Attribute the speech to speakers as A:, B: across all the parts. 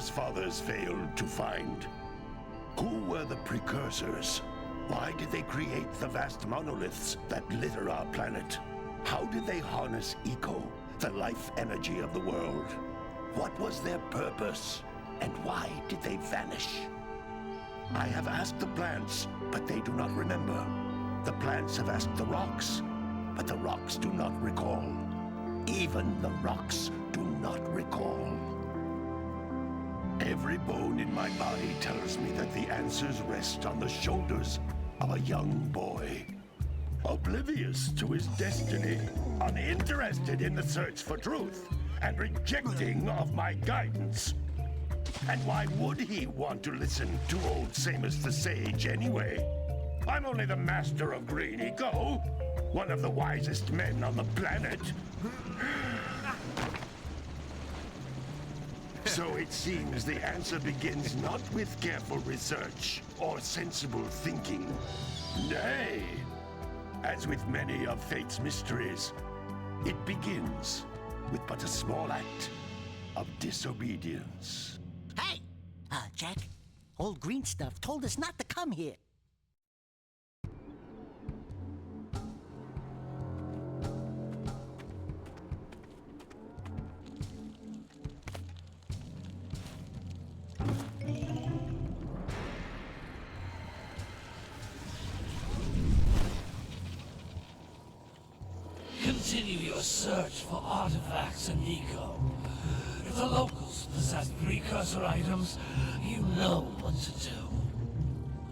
A: previous fathers failed to find. Who were the precursors? Why did they create the vast monoliths that litter our planet? How did they harness eco, the life energy of the world? What was their purpose? And why did they vanish? I have asked the plants, but they do not remember. The plants have asked the rocks, but the rocks do not recall. Even the rocks do not recall. Every bone in my body tells me that the answers rest on the shoulders of a young boy. Oblivious to his destiny, uninterested in the search for truth, and rejecting of my guidance. And why would he want to listen to old Samus the Sage anyway? I'm only the master of green eco, one of the wisest men on the planet. So it seems the answer begins not with careful research or sensible thinking. Nay, as with many of fate's mysteries, it begins with but a small act of disobedience.
B: Hey! Jak, old green stuff told us not to come here.
C: Continue your search for artifacts and eco. If the locals possess precursor items, you know what to do.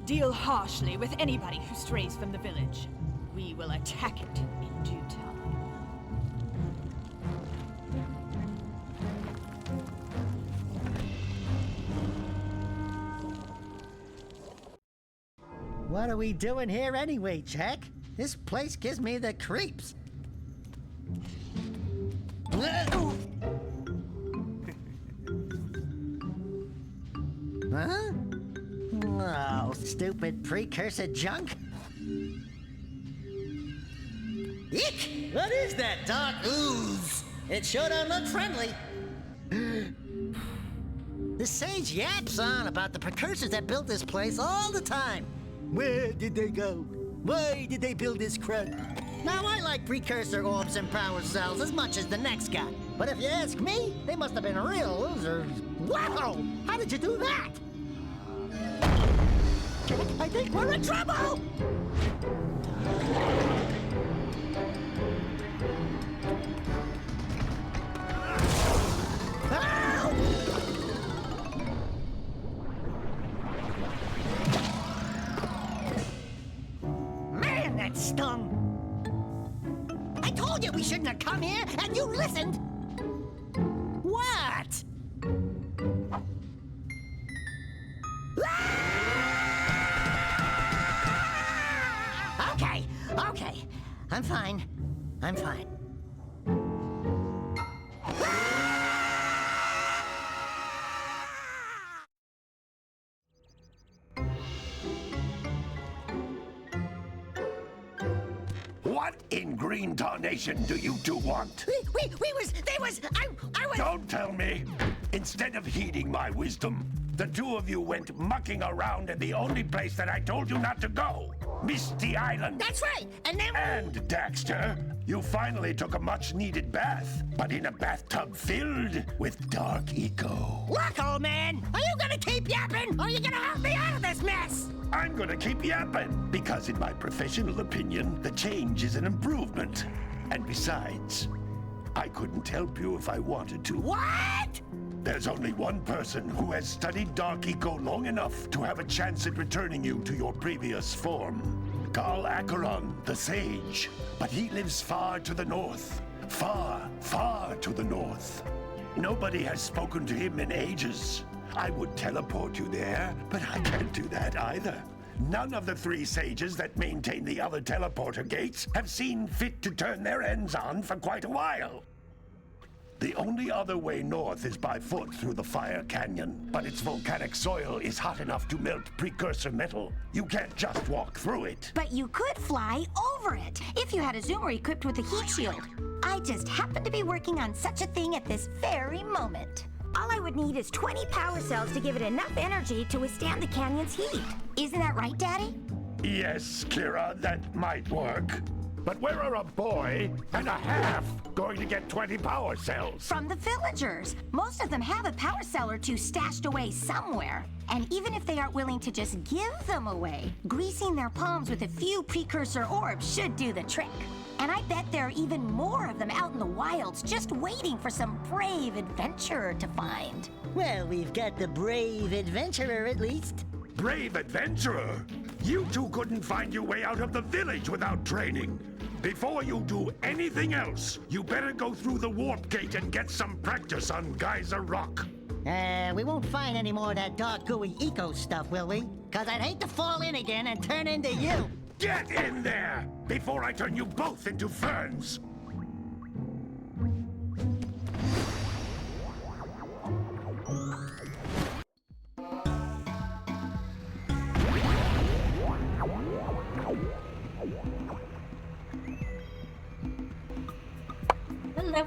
D: Deal harshly with anybody who strays from the village. We will attack it in due time.
B: What are we doing here anyway, Jak? This place gives me the creeps. Huh? Oh, stupid precursor junk. Eek! What is that dark ooze? It sure don't look friendly. The sage yaps on about the precursors that built this place all the time. Where did they go? Why did they build this crud? Now, I like precursor orbs and power cells as much as the next guy. But if you ask me, they must have been real losers. Wow! How did you do that? I think we're in trouble! Ow! Man, that stung! I told you we shouldn't have come here, and you listened! What? Okay. I'm fine.
A: What in green tarnation do you two want?
B: I was...
A: Don't tell me! Instead of heeding my wisdom, the two of you went mucking around in the only place that I told you not to go. Misty Island.
B: That's right, and then...
A: And, Daxter, you finally took a much-needed bath, but in a bathtub filled with dark eco.
B: Look, old man, are you gonna keep yapping, or are you gonna help me out of this mess?
A: I'm gonna keep yapping, because in my professional opinion, the change is an improvement. And besides, I couldn't help you if I wanted to.
B: What?
A: There's only one person who has studied Dark Eco long enough to have a chance at returning you to your previous form. Gol the Sage. But he lives far to the north. Far, far to the north. Nobody has spoken to him in ages. I would teleport you there, but I can't do that either. None of the three sages that maintain the other teleporter gates have seen fit to turn their ends on for quite a while. The only other way north is by foot through the Fire Canyon, but its volcanic soil is hot enough to melt precursor metal. You can't just walk through it.
E: But you could fly over it, if you had a zoomer equipped with a heat shield. I just happen to be working on such a thing at this very moment. All I would need is 20 power cells to give it enough energy to withstand the canyon's heat. Isn't that right, Daddy?
A: Yes, Kira, that might work. But where are a boy and a half going to get 20 power cells?
E: From the villagers. Most of them have a power cell or two stashed away somewhere. And even if they aren't willing to just give them away, greasing their palms with a few precursor orbs should do the trick. And I bet there are even more of them out in the wilds just waiting for some brave adventurer to find.
B: Well, we've got the brave adventurer at least.
A: Brave adventurer? You two couldn't find your way out of the village without training. Before you do anything else, you better go through the warp gate and get some practice on Geyser Rock.
B: We won't find any more of that dark gooey eco stuff, will we? 'Cause I'd hate to fall in again and turn into you.
A: Get in there before I turn you both into ferns.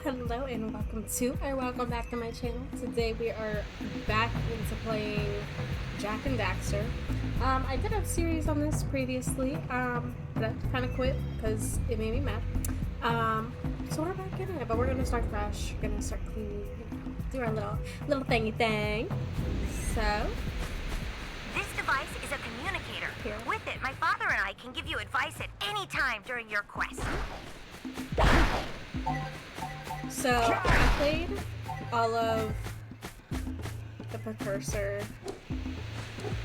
F: Hello, and welcome back to my channel. Today we are back into playing Jak and Daxter. I did a series on this previously, but I kind of quit because it made me mad. So we're back in it, but we're gonna start fresh. We're gonna start clean, do our little thingy thing. So
E: This device is a communicator.
F: Here.
E: With it, my father and I can give you advice at any time during your quest.
F: So I played all of the Precursor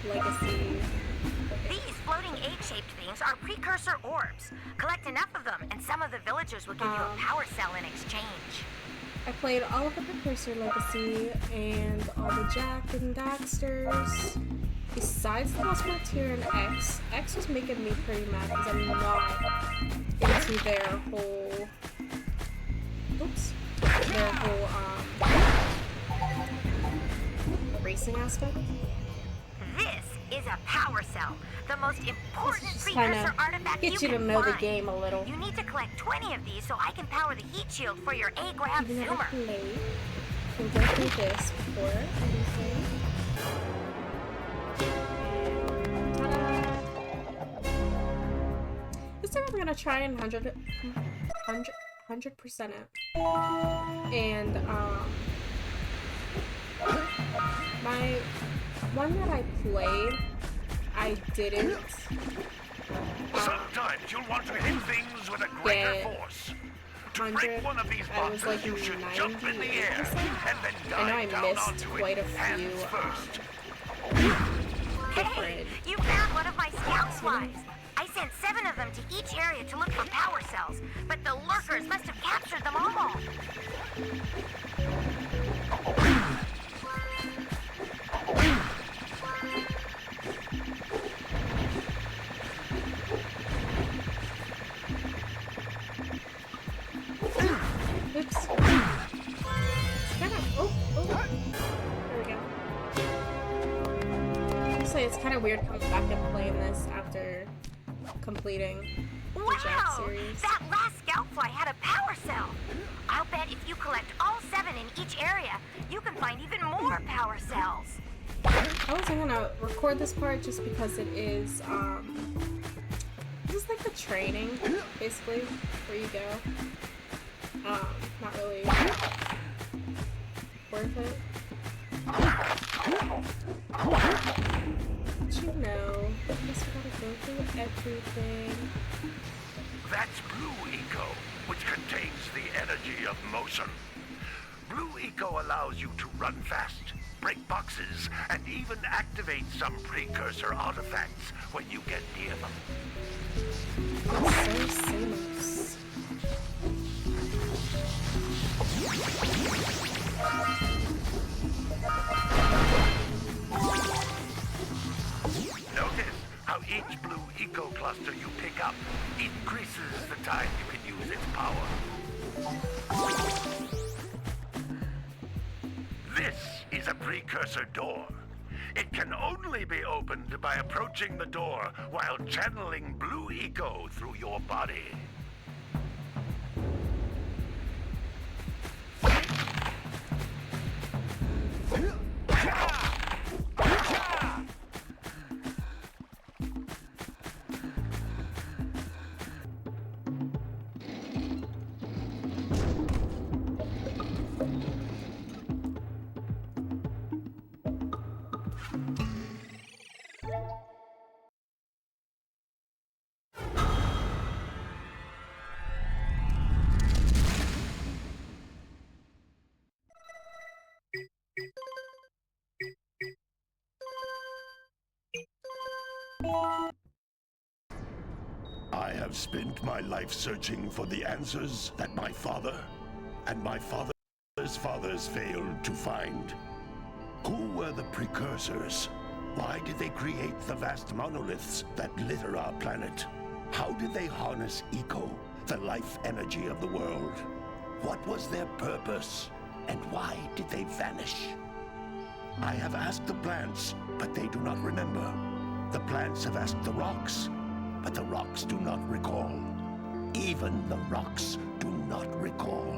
F: Legacy.
E: These floating egg-shaped things are precursor orbs. Collect enough of them, and some of the villagers will give you a power cell in exchange.
F: I played all of the Precursor Legacy and all the Jak and Daxters. Besides the Lost Frontier and X. X was making me pretty mad because I'm not into their whole... Oops. Their whole, racing aspect.
E: This is a power cell, the most important
F: Just
E: precursor
F: kinda
E: artifact
F: get you
E: can
F: to know the
E: find.
F: game a little.
E: You need to collect 20 of these so I can power the heat shield for your A-grab
F: I've never
E: zoomer.
F: played. We've done through this before, obviously. Ta-da! This time I'm gonna try and 100% it. And my one that I played, I didn't.
A: Sometimes you'll want to hit things with a greater force. To break one of these
F: I was
A: boxes,
F: like
A: you should jump in the air
F: 98%.
A: and then
F: I know I
A: dive down
F: missed
A: onto
F: quite
A: it
F: a few,
A: hands first.
E: Hey, you found one of my scout flies. I sent 7 of them to each area to look for power cells, but the lurkers must have captured them all.
F: Oops. It's kind of. Oh. There we go. Honestly, it's kind of weird coming back and playing this after completing the Jak
E: Wow!
F: series.
E: That last scout fly had a power cell. I'll bet if you collect all 7 in each area, you can find even more power cells.
F: I wasn't gonna record this part just because it is, this is like the training, basically, where you go. Not really worth it. But you know, I guess we gotta go through everything.
A: That's Blue Eco, which contains the energy of motion. Blue Eco allows you to run fast, break boxes, and even activate some precursor artifacts when you get near them.
F: That's so seamless.
A: Notice how each Blue Eco cluster you pick up increases the time you can use its power. This is a precursor door. It can only be opened by approaching the door while channeling Blue Eco through your body. I have spent my life searching for the answers that my father and my father's fathers failed to find. Who were the precursors? Why did they create the vast monoliths that litter our planet? How did they harness eco, the life energy of the world? What was their purpose? And why did they vanish? I have asked the plants, but they do not remember. The plants have asked the rocks, but the rocks do not recall. Even the rocks do not recall.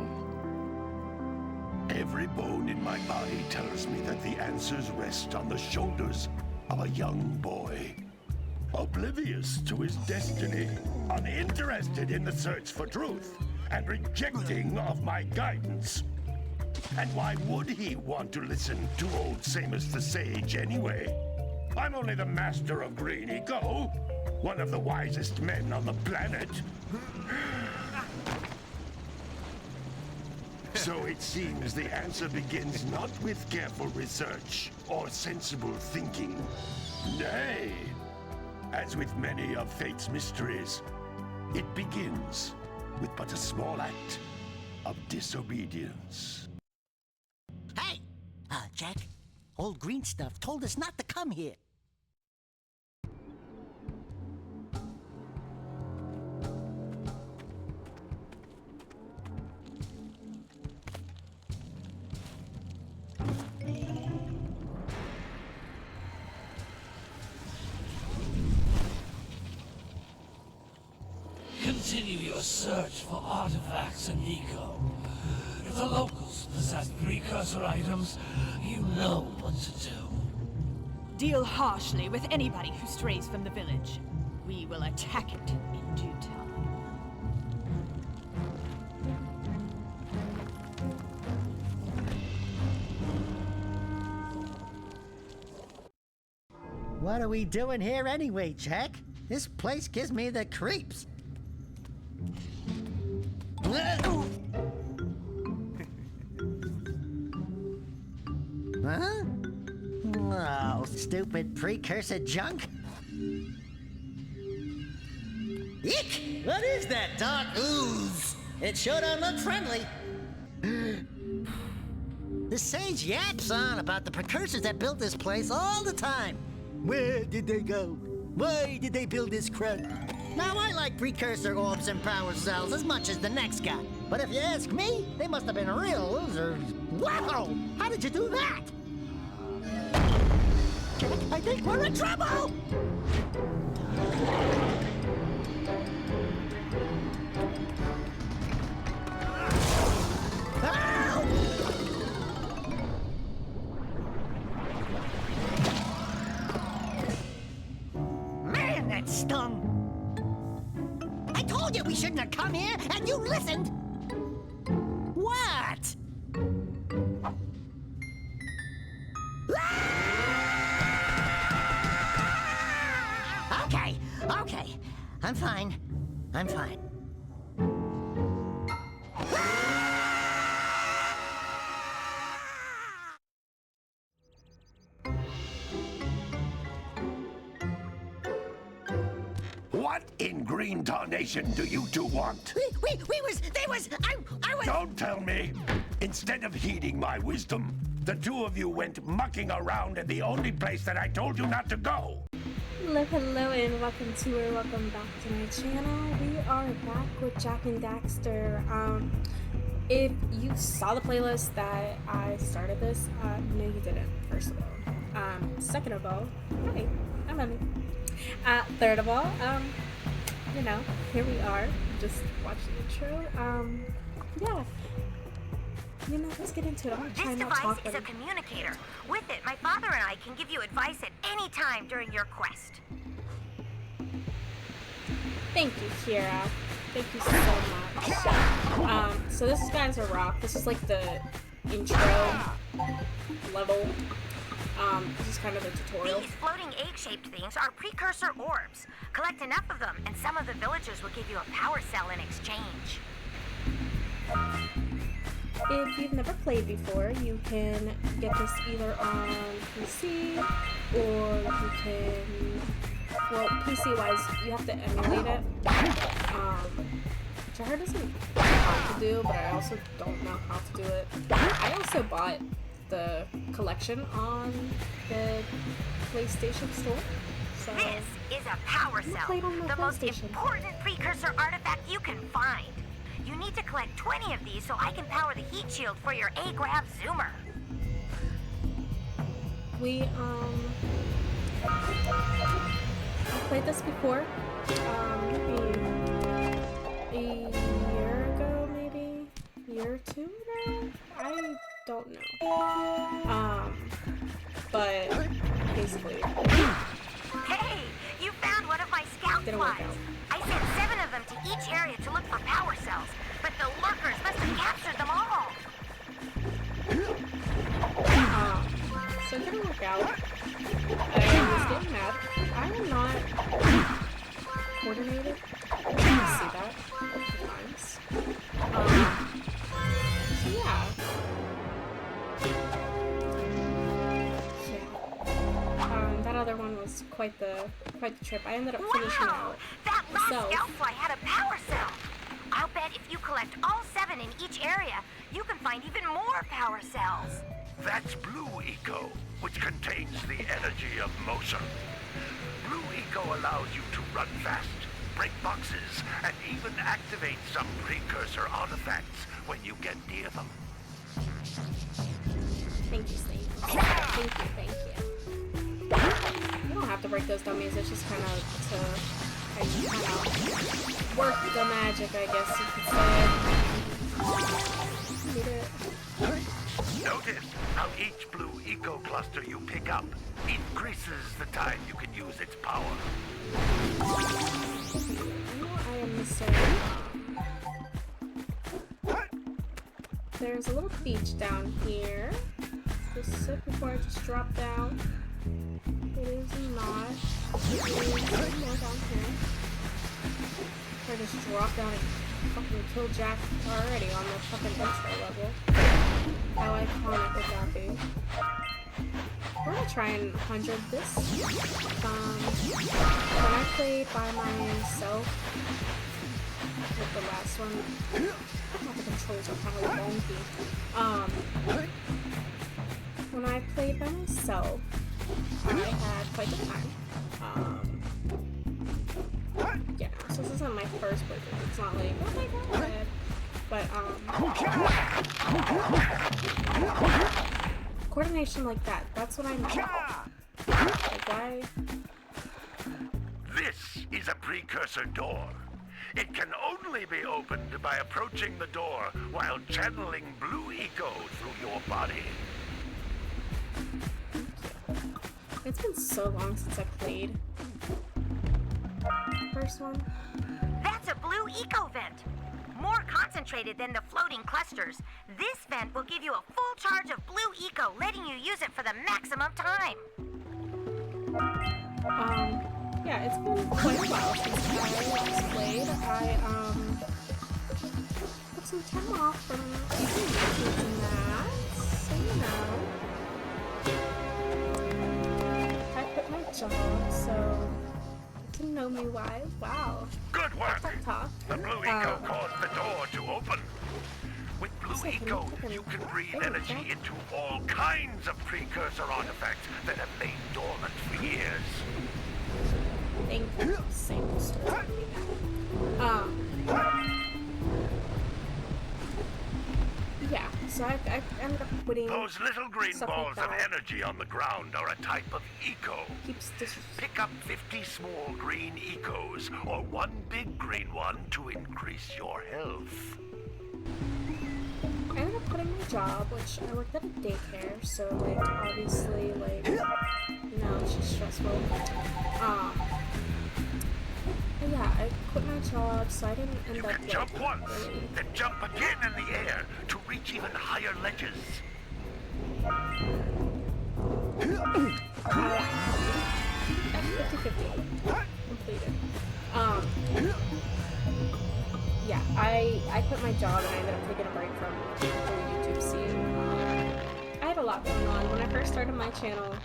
A: Every bone in my body tells me that the answers rest on the shoulders of a young boy. Oblivious to his destiny, uninterested in the search for truth, and rejecting of my guidance. And why would he want to listen to old Samus the Sage anyway? I'm only the master of green eco, one of the wisest men on the planet. So it seems the answer begins not with careful research or sensible thinking. Nay, as with many of fate's mysteries, it begins with but a small act of disobedience.
B: Hey! Jak, old green stuff told us not to come here.
C: Continue your search for artifacts and eco. If the locals possess precursor items, you know what to do.
D: Deal harshly with anybody who strays from the village. We will attack it in due time.
B: What are we doing here anyway, Jak? This place gives me the creeps. Huh? Oh, stupid precursor junk. Eek! What is that dark ooze? It sure don't look friendly. The sage yaps on about the precursors that built this place all the time. Where did they go? Why did they build this crud? Now, I like precursor orbs and power cells as much as the next guy. But if you ask me, they must have been real losers. Wow! How did you do that? I think we're in trouble! Ow! Man, that stung! I told you we shouldn't have come here, and you listened! What? Okay. I'm fine.
A: What in green tarnation do you two want?
B: I was...
A: Don't tell me! Instead of heeding my wisdom, the two of you went mucking around in the only place that I told you not to go.
F: Hello, and welcome back to my channel. We are back with Jak and Daxter. If you saw the playlist that I started this, no you didn't, first of all. Second of all, hi, I'm Emmy. Third of all, you know, here we are, just watching the intro. Yeah. You know, let's get into it. I'm gonna try
E: This
F: not
E: device
F: talk
E: is a communicator. With it, my father and I can give you advice at any time during your quest.
F: Thank you, Kira. Thank you so much. So this guy's a rock. This is like the intro level. This is kind of the tutorial.
E: These floating egg-shaped things are precursor orbs. Collect enough of them, and some of the villagers will give you a power cell in exchange.
F: If you've never played before, you can get this either on PC or you can, well, PC-wise, you have to emulate it, which I heard isn't hard to do, but I also don't know how to do it. I also bought the collection on the PlayStation Store. So
E: This is a power cell,
F: played on my
E: the most
F: PlayStation.
E: important precursor artifact you can find. You need to collect 20 of these so I can power the heat shield for your A-Grav Zoomer.
F: we played this before, maybe a year ago, maybe a year or two ago. I don't know. But basically,
E: Hey, you found one of my scout
F: Didn't work
E: flies.
F: out.
E: I sent 7 of them to each area to look for power cells, but the lurkers must have captured them all.
F: so it didn't work out. I was getting mad. I am not coordinated. I can see that sometimes. So yeah. That other one was quite the trip. I ended up finishing
E: Wow!
F: out
E: That last
F: myself.
E: scout fly had a power cell. I'll bet if you collect all 7 in each area, you can find even more power cells.
A: That's Blue Eco, which contains the energy of motion. Blue Eco allows you to run fast, break boxes, and even activate some precursor artifacts when you get near them.
F: Thank you, Steve. Thank you. You don't have to break those dummies. It's just kind of to work the magic, I guess you could say. Get it?
A: Notice how each Blue Eco cluster you pick up increases the time you can use its power.
F: I know I am missing. There's a little beach down here. Just sit before I just drop down. It is not. It is more down here. Or just drop down and fucking kill Jak already on the fucking intro level. How iconic would that be? We're gonna try and 100 this. When I played by myself with the last one, I thought the controls are kind of wonky. When I played by myself, I had quite the time. Yeah, so this isn't my first playthrough. It's not like, oh my god. But, coordination like that, that's what I need. Like, why?
A: This is a precursor door. It can only be opened by approaching the door while channeling Blue Eco through your body.
F: It's been so long since I played. First one.
E: That's a blue eco vent. More concentrated than the floating clusters. This vent will give you a full charge of blue eco, letting you use it for the maximum time.
F: Yeah, it's been quite a while since I last played. I, took some time off from YouTube and that, so you know. I quit my job, so to know me why, wow.
A: Good work!
F: Talk.
A: The Blue Eco caused the door to open. With Blue
F: Second,
A: Eco,
F: second.
A: you can breathe
F: There we
A: energy
F: go.
A: into all kinds of precursor artifacts that have lain dormant for years.
F: Thank you. Same story. Yeah, so I ended up quitting.
A: Those little green
F: Stuff
A: balls
F: like
A: of
F: that.
A: energy on the ground are a type of eco.
F: Keeps this.
A: Pick up 50 small green ecos or one big green one to increase your health.
F: I ended up quitting my job, which I worked at a daycare, so like obviously like it's just stressful. But yeah, I quit my job, so I didn't end
A: You
F: up
A: can jump once,
F: really.
A: then jump again in the air to reach even higher ledges.
F: That's 50-50. Completed. Yeah, I quit my job and I ended up taking a break from the YouTube scene. I had a lot going on. When I first started my channel,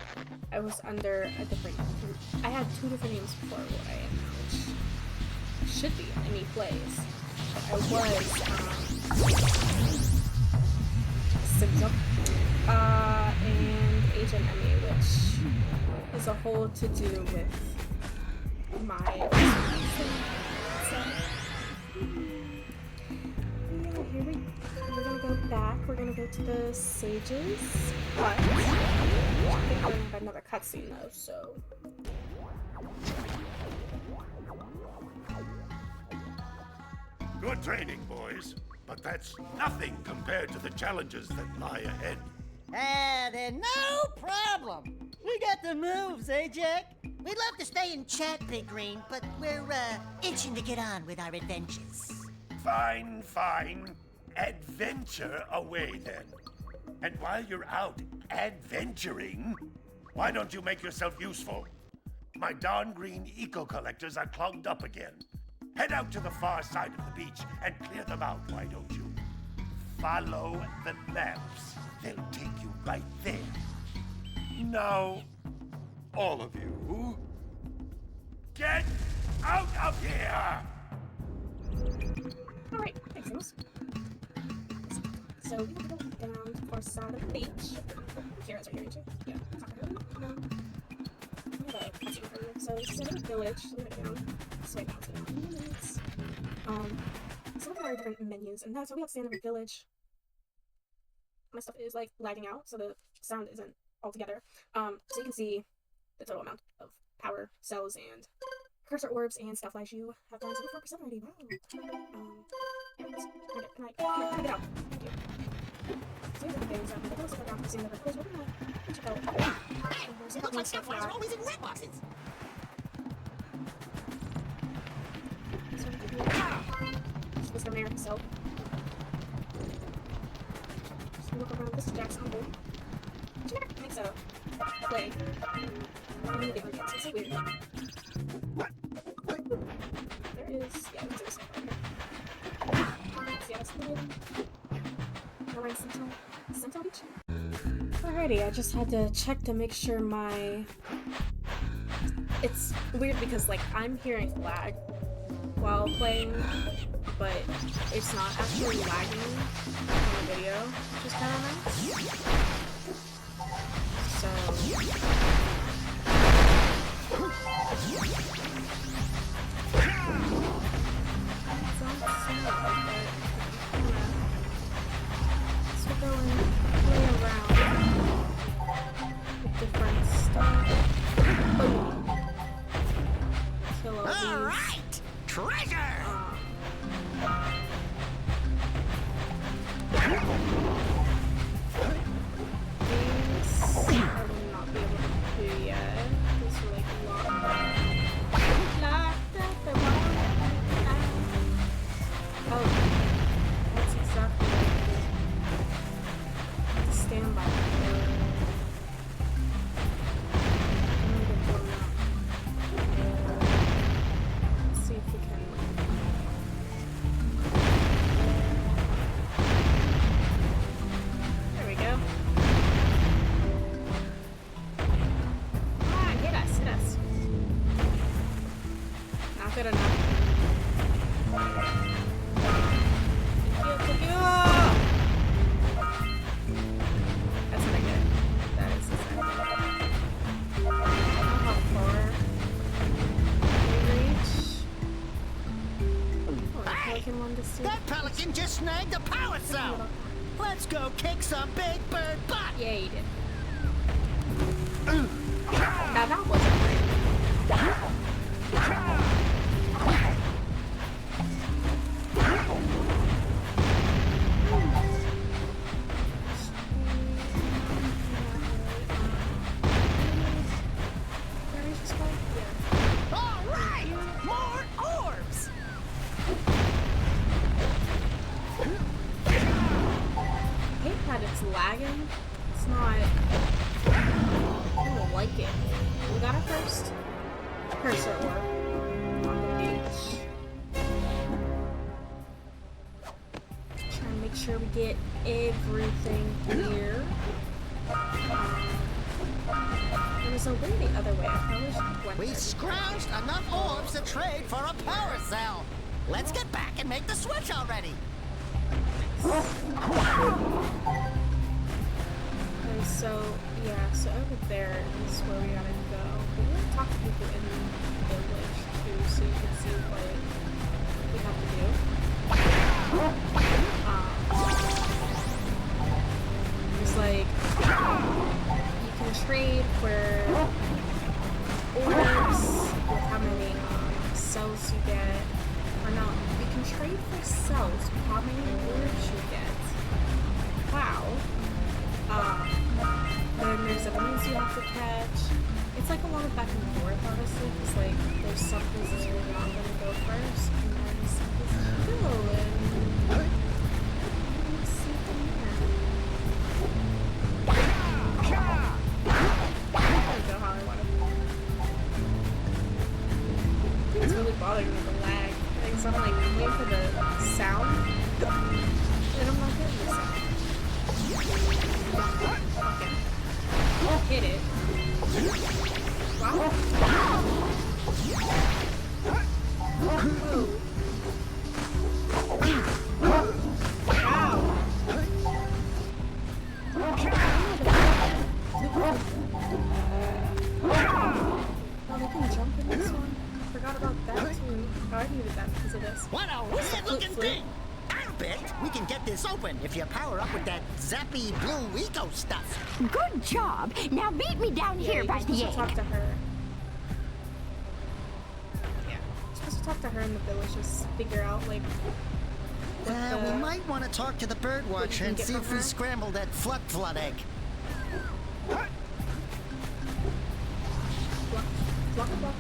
F: I was under a different... I had 2 different names before what I am now, which should be Emmy Plays. But I was, Sigzum, and Agent Emmy, which is a whole to-do with my... So, yeah, here we're gonna go back. We're gonna go to the Sages hut. I think we're gonna have another cutscene though, so.
A: Good training, boys. But that's nothing compared to the challenges that lie ahead.
B: Then no problem. We got the moves, eh, Jak? We'd love to stay and chat, Big Green, but we're, itching to get on with our adventures.
A: Fine, fine. Adventure away, then. And while you're out adventuring, why don't you make yourself useful? My darn green eco-collectors are clogged up again. Head out to the far side of the beach and clear them out, why don't you? Follow the lamps. They'll take you right there. Now, all of you, get out of here!
F: Alright, makes sense. So we have to go down to the far side of the beach. Here, it's right here, too. Yeah, it's not really. No. So this is in a village. So we're going down this way now to the minutes. Some of them are different menus, and that's why we have to stand in a village. My stuff is like lagging out, so the sound isn't all together. So you can see the total amount of power cells and cursor orbs and stuff like you have gone to 4% already. Wow. Can I get out? Thank you. So these are the things. The those are down for seeing the because we're gonna check out.
B: It looks like stuff are always in red boxes.
F: So we can just Mr. Mayor himself. Just look around. This is Jack's uncle. She never makes a play. Immediately, it's so weird. There is, yeah, there's this one right here. Yeah, that's the we're in Sentinel Beach. Alrighty, I just had to check to make sure my... It's weird because, like, I'm hearing lag while playing, but it's not actually lagging in the video, which is kind of nice. So... So go and play around with different stuff. Kill all these.
B: Alright! Treasure!
F: These I will not be able to do yet. These are like locked up. Oh, that's exactly what I did. Stand by. I'm gonna get blown up. Let's see if we can. There we go. Ah, hit us, hit us. Not good enough. That's pretty good. That is exactly. How far we reach? Oh, the pelican one to see.
B: That pelican just snagged a power cell! Let's go kick some big bird butt!
F: Yeah, he did. Now that wasn't great. like it. We got our first cursor orb on the beach. Trying to make sure we get everything here. There was a way the other way. I probably should have went
B: We
F: there.
B: scrounged enough orbs to trade for a power cell. Let's get back and make the switch already.
F: Okay, so yeah, so over there is where we gotta go. We gotta talk to people in the village too, so you can see what we have to do. It's like you can trade for orbs with how many cells you get. Or no, you can trade for cells with how many orbs you get. Wow. Then there's enemies you have to catch. It's like a lot of back and forth, honestly, because like there's some places you're not gonna go first, and then some places you will, and let's see from here. There we go, how I want it. I think it's really bothering me, the lag. I think I'm like waiting for the sound, and I'm not getting the sound. Okay. Hit it. Wow. Ooh. Wow. Oh, they can jump in this one. Forgot about that too. Oh, I needed that because of this.
B: What a weird-looking thing! I'll bet we can get this open if you power up with that zappy blue eco stuff.
E: Good job. Now meet me down
F: Yeah,
E: here
F: you're
E: by
F: supposed
E: the
F: to talk
E: egg.
F: to her. Yeah, you're supposed to talk to her in the village, just figure out like.
B: We might want to talk to the bird watcher and
F: get
B: see
F: from
B: if we
F: her?
B: scramble that flood egg.
F: Fluck,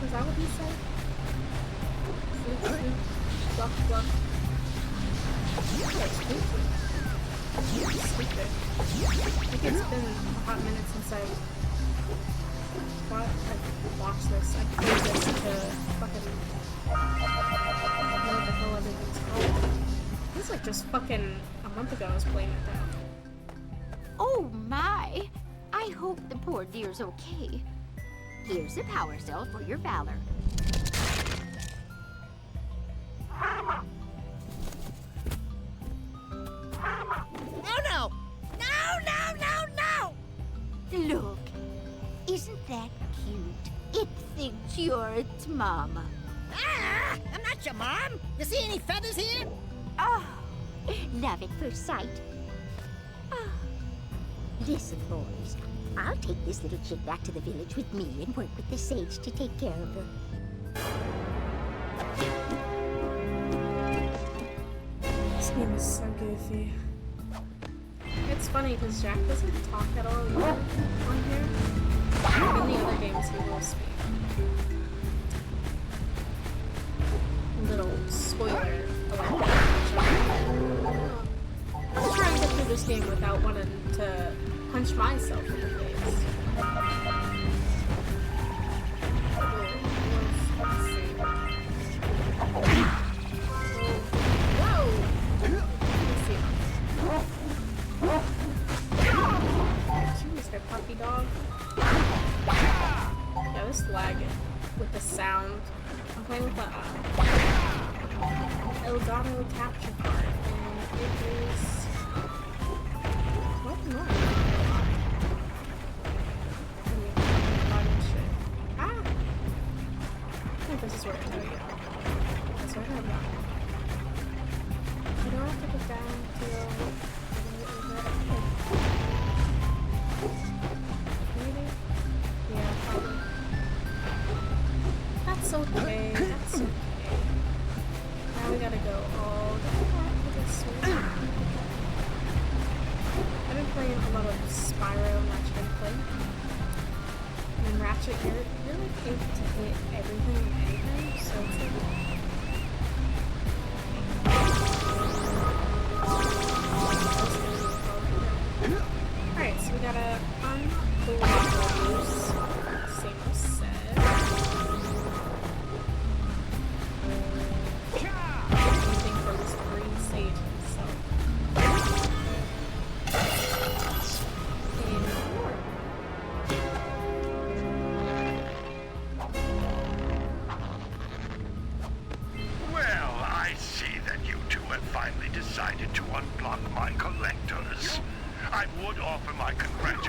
F: is that what he said? Floop, fluck. Yeah, stupid. I think it's been a hot minute since I watched this. I played this to fucking know what the hell everything's called. It was like just fucking a month ago I was playing it though.
E: Oh my! I hope the poor dear's okay. Here's a power cell for your valor.
B: Oh no!
E: Look, isn't that cute? It thinks you're its mama.
B: Ah! I'm not your mom! You see any feathers here?
E: Oh, love at first sight. Oh. Listen, boys. I'll take this little chick back to the village with me and work with the sage to take care of her.
F: This game is so goofy. It's funny because Jak doesn't talk at all either on here. In the other games he will speak. Little spoiler alert. I'm trying to get through this game without wanting to punch myself in the face. Whoa! Let's see. Jeez, their puppy dog. Yeah, this lag with the sound. I'm playing with the Elgato capture card, and it is quite annoying. Ah! I think this is where there we go. That's where I have that. I don't have to go down to maybe? Yeah, probably. That's okay. That's okay. Now we gotta go all the way back to this way. I've been playing a lot of Spyro and Ratchet and Clank. And in Ratchet, you're like able to hit everything and anything, so it's like. Alright, so we gotta uncool the juice.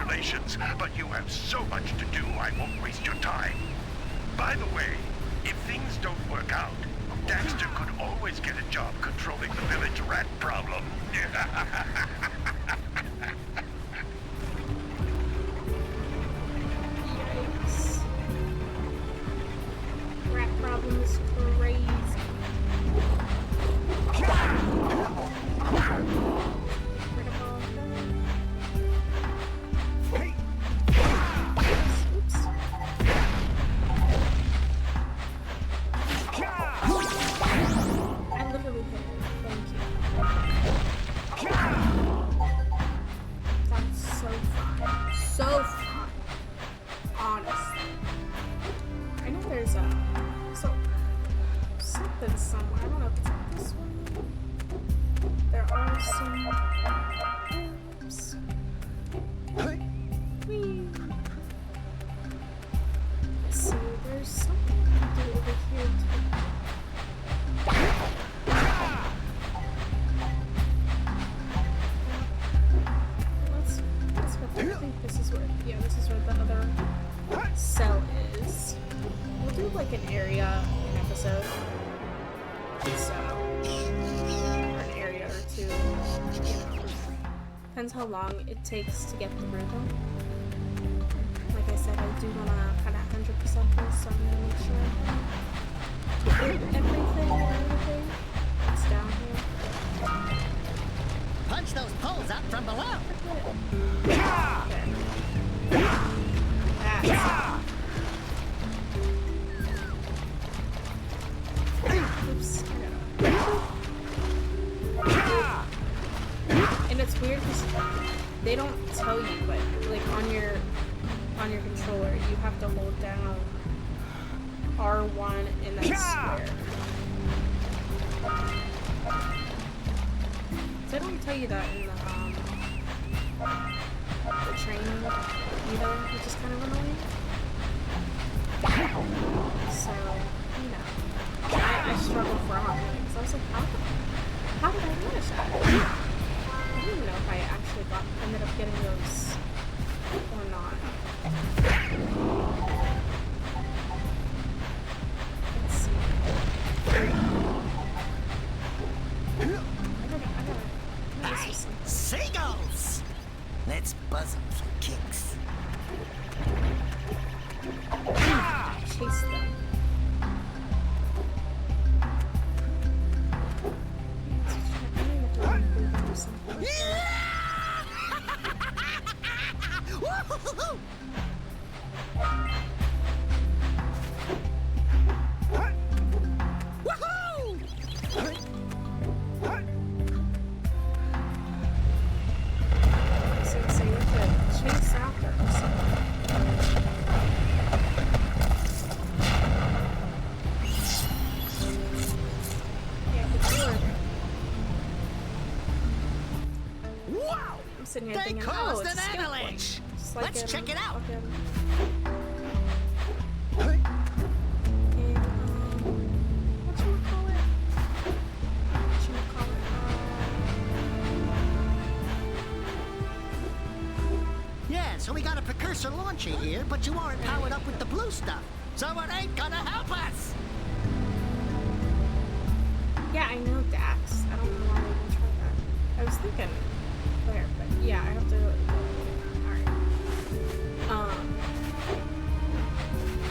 A: congratulations, but you have so much to do, I won't waste your time. By the way, if things don't work out, Daxter could always get a job controlling the village rat problem.
F: Yikes. Rat problem is crazy. Rid of all of them. Oops. I literally hit it. Thank you. That's so fun. So fun. Honestly. I know there's something somewhere. I don't know if it's on this one. There are some. Oops. Whee. Let's see. There's something to do over here too. Let's go. I think this is where. Yeah, this is where the other cell is. We'll do like an area an episode. So, or an area or two. You know, depends how long it takes to get through them. Like I said, I do want to kind of 100% this, so I'm gonna make sure to do everything and everything that's down here.
B: Punch those poles out from below.
F: Okay. That's oops. And it's weird because they don't tell you, but like on your controller, you have to hold down R1 and then square. So they don't tell you that in the training either, which is kind of annoying. So, you know. I struggled for a hot minute because I was like, how did I finish that? I don't even know if I actually ended up getting those or not. Let's see. I gotta do something.
B: Seagulls! Let's buzz them for kicks.
F: Chase them. So you have to chase after us. Yeah, but
B: Wow!
F: I'm sitting here
B: They
F: thinking,
B: caused
F: it's
B: an
F: a skill point.
B: avalanche!
F: Just like
B: Let's
F: in
B: check it out.
F: fucking-
B: Yeah, so we got a precursor launcher here, but you aren't powered up with the blue stuff. So it ain't gonna help us!
F: Yeah, I know Dax. I don't know why I even tried that. I was thinking there, but yeah, I have to. Alright.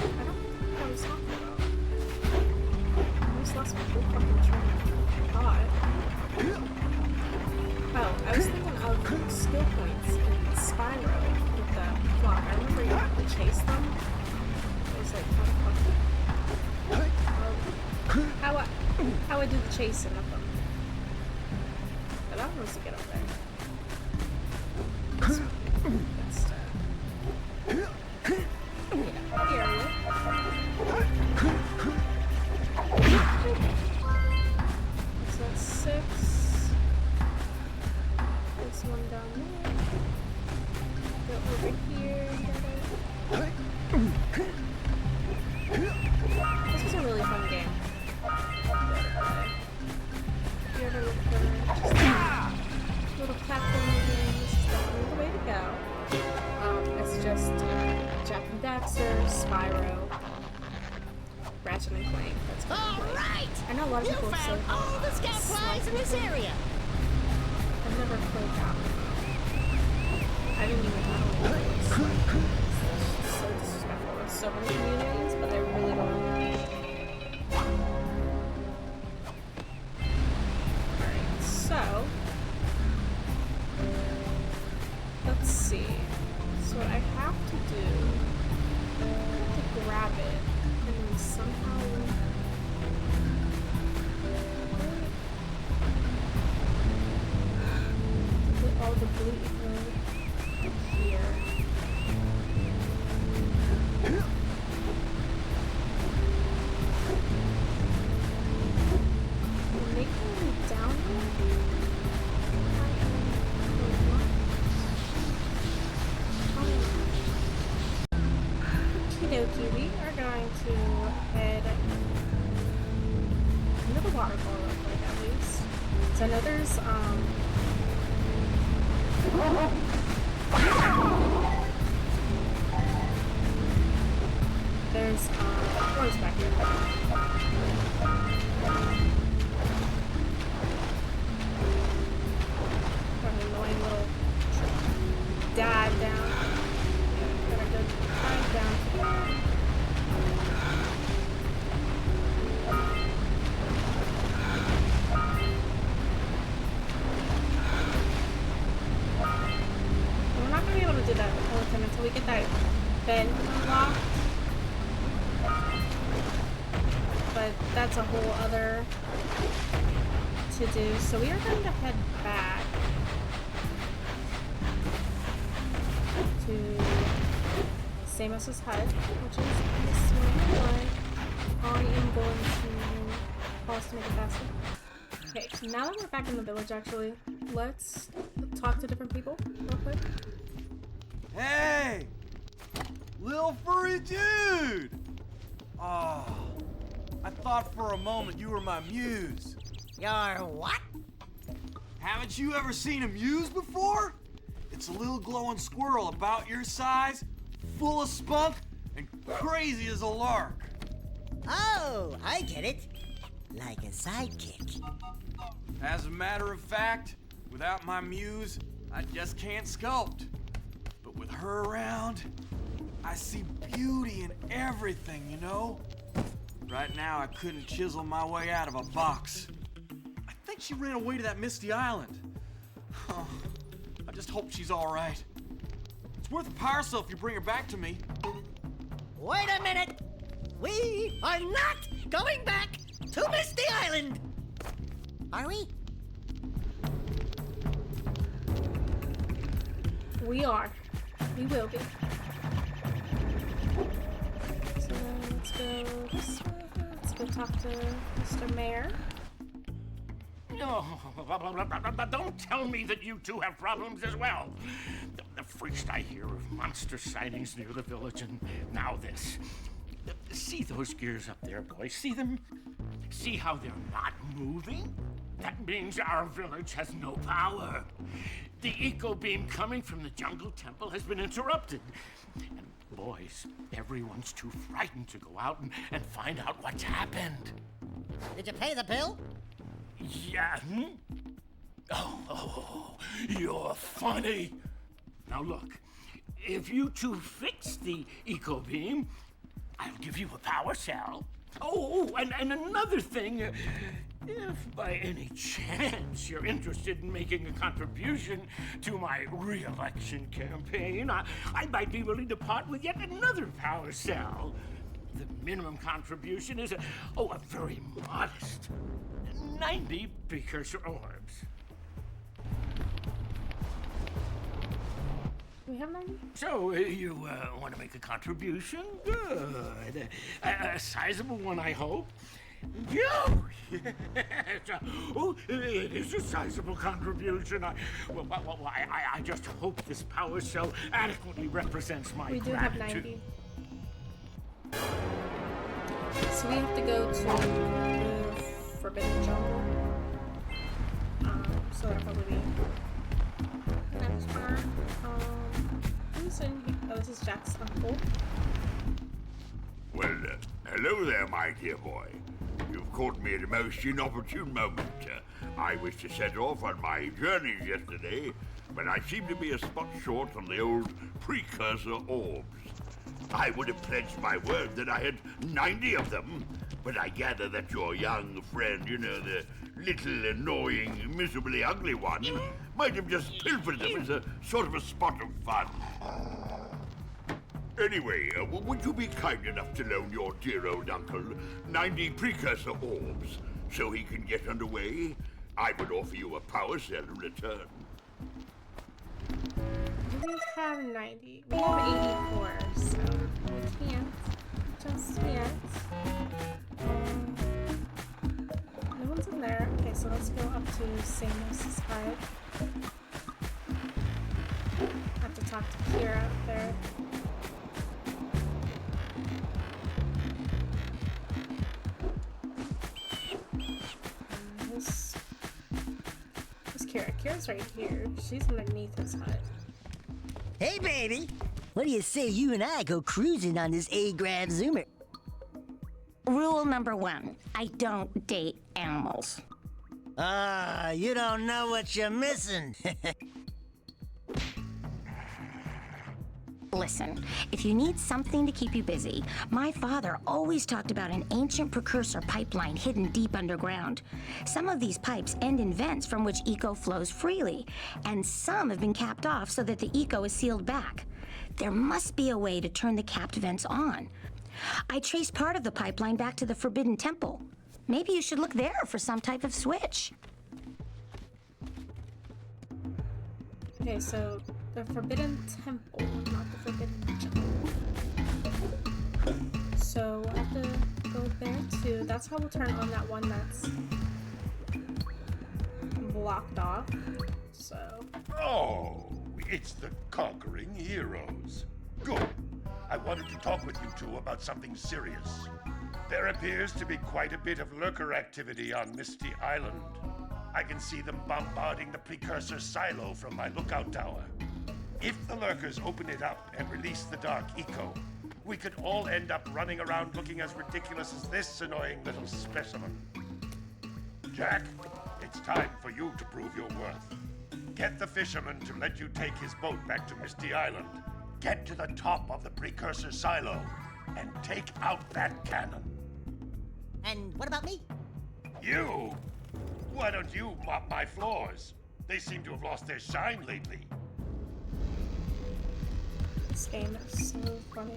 F: I don't think I was talking about. I just lost my whole fucking train of thought. Oh, I was thinking of skill points in Spyro with the clock. I remember you had to chase them. It was like, how I do the chasing of them. But that one was to get up there. That's yeah, area. So that's 6. This one down there. Go over here. This is a really fun game. You ever look for just little Daxter, Spyro, Ratchet and Clank. That's kind
B: All
F: of cool.
B: right!
F: I know a lot of
B: You
F: people have
B: found
F: said
B: all the scout flies in this area.
F: I've never played that. I didn't even know what it was. It's so disrespectful. There's so many communities, but I really don't know. Alright, so let's see. So what I have to do, I have to grab it and then somehow put all the blue here. Making it down here? Okie dokie, we are going to head into the waterfall real quick at least. So I know there's what is back here? Got an annoying little dive down. Gotta go dive down here. We're not gonna be able to do that all the time until we get that bed unlocked. But that's a whole other to do. So we are going to head back to Samus's hut, which is this way. But I am going to pause to make it faster. Okay, so now that we're back in the village, actually, let's talk to different people real quick.
G: Hey! Little furry dude! Oh, I thought for a moment you were my muse.
B: Your what?
G: Haven't you ever seen a muse before? It's a little glowing squirrel about your size, full of spunk, and crazy as a lark.
B: Oh, I get it. Like a sidekick.
G: As a matter of fact, without my muse, I just can't sculpt. But with her around, I see beauty in everything, you know? Right now, I couldn't chisel my way out of a box. I think she ran away to that misty island. Oh, I just hope she's all right. It's worth a power cell if you bring her back to me.
B: Wait a minute. We are not going back to Misty Island. Are we?
F: We are. We will be. So let's go this way. Let's go talk to Mr. Mayor.
H: No, don't tell me that you two have problems as well. The first I hear of monster sightings near the village, and now this. See those gears up there, boys? See them? See how they're not moving? That means our village has no power. The eco beam coming from the jungle temple has been interrupted. And boys, everyone's too frightened to go out and find out what's happened.
B: Did you pay the bill?
H: Yeah. Oh, you're funny. Now look, if you two fix the eco beam, I'll give you a power cell. Oh, and another thing, if by any chance you're interested in making a contribution to my re-election campaign, I might be willing to part with yet another power cell. The minimum contribution is a very modest 90 precursor orbs.
F: We have 90?
H: So, you want to make a contribution? Good. A sizable one, I hope. Oh, yes. Oh, it is a sizable contribution. I just hope this power cell adequately represents my
F: We do have
H: gratitude.
F: 90. So we have to go to the Forbidden Jungle. So that'll probably be the next part. Who's in here? Oh, this is Jack's uncle.
I: Well, hello there, my dear boy. You've caught me at a most inopportune moment. I was to set off on my journeys yesterday, but I seem to be a spot short on the old Precursor orbs. I would have pledged my word that I had 90 of them, but I gather that your young friend, you know, the little annoying, miserably ugly one, might have just pilfered them as a sort of a spot of fun. Anyway, would you be kind enough to loan your dear old uncle 90 Precursor orbs so he can get underway? I would offer you a power cell in return.
F: We have 90. We have 84, so we can't just yet. No one's in there. Okay, so let's go up to Samus's hut. Have to talk to Kira up there. Kira's right here. She's underneath his hut.
B: Hey, baby. What do you say you and I go cruising on this A-Grav Zoomer?
E: Rule number 1, I don't date animals.
B: Ah, you don't know what you're missing.
E: Listen, if you need something to keep you busy, my father always talked about an ancient precursor pipeline hidden deep underground. Some of these pipes end in vents from which eco flows freely, and some have been capped off so that the eco is sealed back. There must be a way to turn the capped vents on. I traced part of the pipeline back to the Forbidden Temple. Maybe you should look there for some type of switch.
F: Okay, so the Forbidden Temple, not the Forbidden Temple. So we'll have to go there too. That's how we'll turn on that one that's blocked off. So.
A: Oh, it's the Conquering Heroes. Good. I wanted to talk with you two about something serious. There appears to be quite a bit of lurker activity on Misty Island. I can see them bombarding the Precursor silo from my lookout tower. If the lurkers open it up and release the dark eco, we could all end up running around looking as ridiculous as this annoying little specimen. Jak, it's time for you to prove your worth. Get the fisherman to let you take his boat back to Misty Island. Get to the top of the Precursor silo and take out that cannon.
B: And what about me?
A: You? Why don't you mop my floors? They seem to have lost their shine lately.
F: This game is so funny.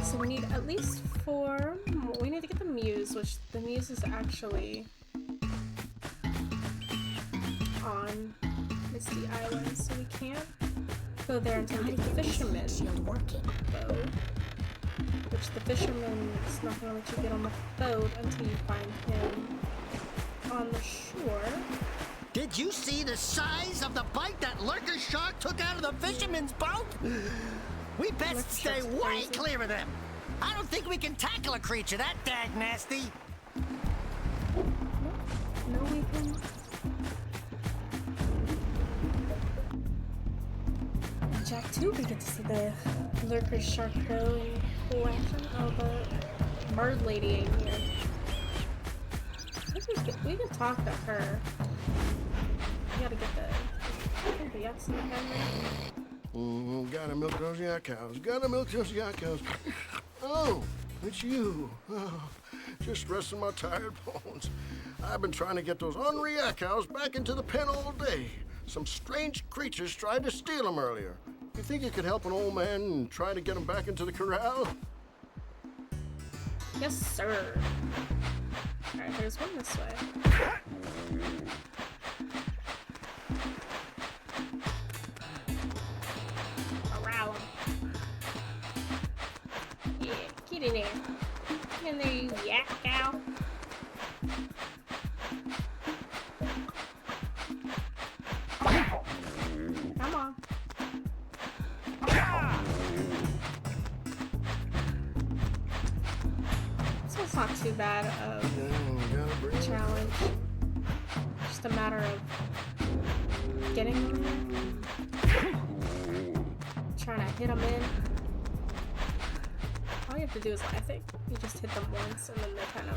F: So we need at least 4 more. We need to get the Muse, which the Muse is actually on Misty Island, so we can't go there until we get the fisherman boat. Which the fisherman is not going to let you get on the boat until you find him on the shore.
B: Did you see the size of the bite that lurker shark took out of the fisherman's boat? We best stay way clear of them. I don't think we can tackle a creature that dag nasty.
F: No, we can. Jak too, we get to see the lurker shark go in full action. Oh, the bird lady ain't here. I think we can talk to her. We gotta get the yucks in the pen.
J: Gotta milk those yak cows. Gotta milk those yak cows. Oh, it's you. Oh, just resting my tired bones. I've been trying to get those ornery yak cows back into the pen all day. Some strange creatures tried to steal them earlier. You think you could help an old man and try to get them back into the corral?
F: Yes, sir. Alright, there's one this way. Corral him. Yeah, get in there. Get in there, you yak cow. Come on. So it's not too bad of a challenge. Just a matter of getting them there. Trying to hit them in. all you have to do is, I think, you just hit them once and then they kind of...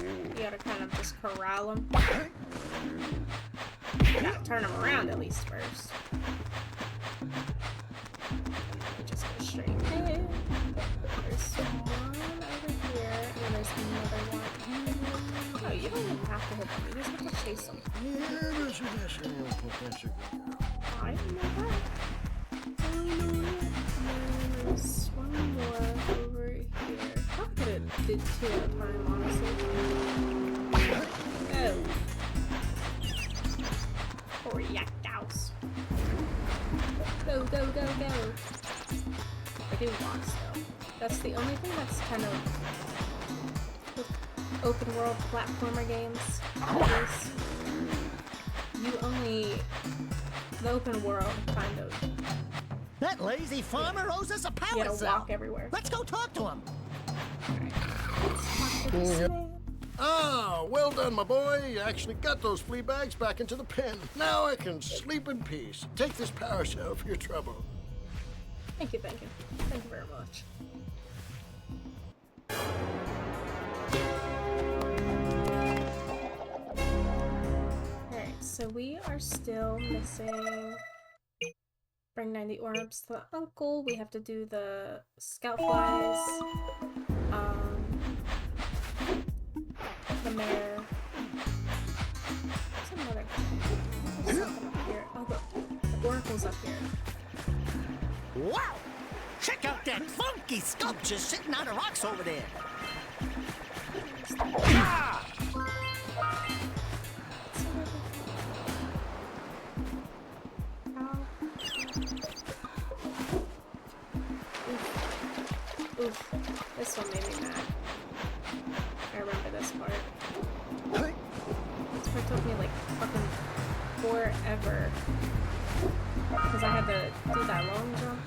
F: You gotta kind of just corral them. You gotta turn them around at least first. You just go straight in. There's one over here, and then there's another one. Oh, you don't even have to hit them, you just have to chase them. I didn't know that. There's one more over here. I could have did two at a time, honestly. Oh. Poor Jak Daxter. Go, go, go, go. I do want though. That's the only thing that's kind of with open world platformer games. Is you only the open world kind of.
B: That lazy farmer owes us a power
F: You gotta
B: cell.
F: walk everywhere.
B: Let's go talk to him.
J: Ah, well done, my boy. You actually got those flea bags back into the pen. Now I can sleep in peace. Take this power cell for your trouble.
F: Thank you, thank you. Thank you very much. Alright, so we are still missing... Bring 90 orbs to the uncle. We have to do the scout flies. The mayor. There's another something up here. Oh, the oracle's up here.
B: Wow! Check out that funky sculpture sitting on the rocks over there. Ah!
F: Oof. This one made me mad. I remember this part. This part took me like fucking forever. Because I had to do that long jump.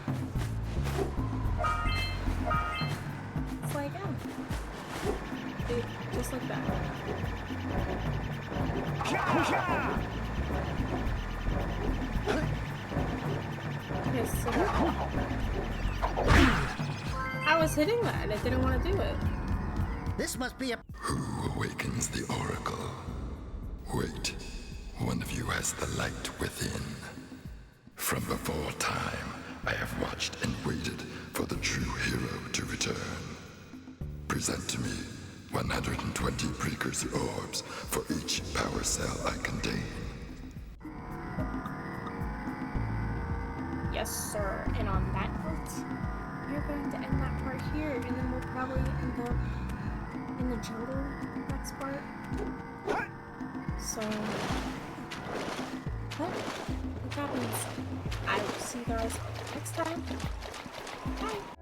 F: It's like, oh. Dude, just like that. Okay, so I was hitting that and it didn't want to do it.
B: This must be a...
K: Who awakens the oracle? Wait, one of you has the light within. From before time, I have watched and waited for the true hero to return. Present to me 120 precursor orbs for each power cell I contain.
F: Yes, sir. And on that note, we're going to end that part here, and then we'll probably end up in the jungle next part. So, with that being said, I will see you guys next time. Bye!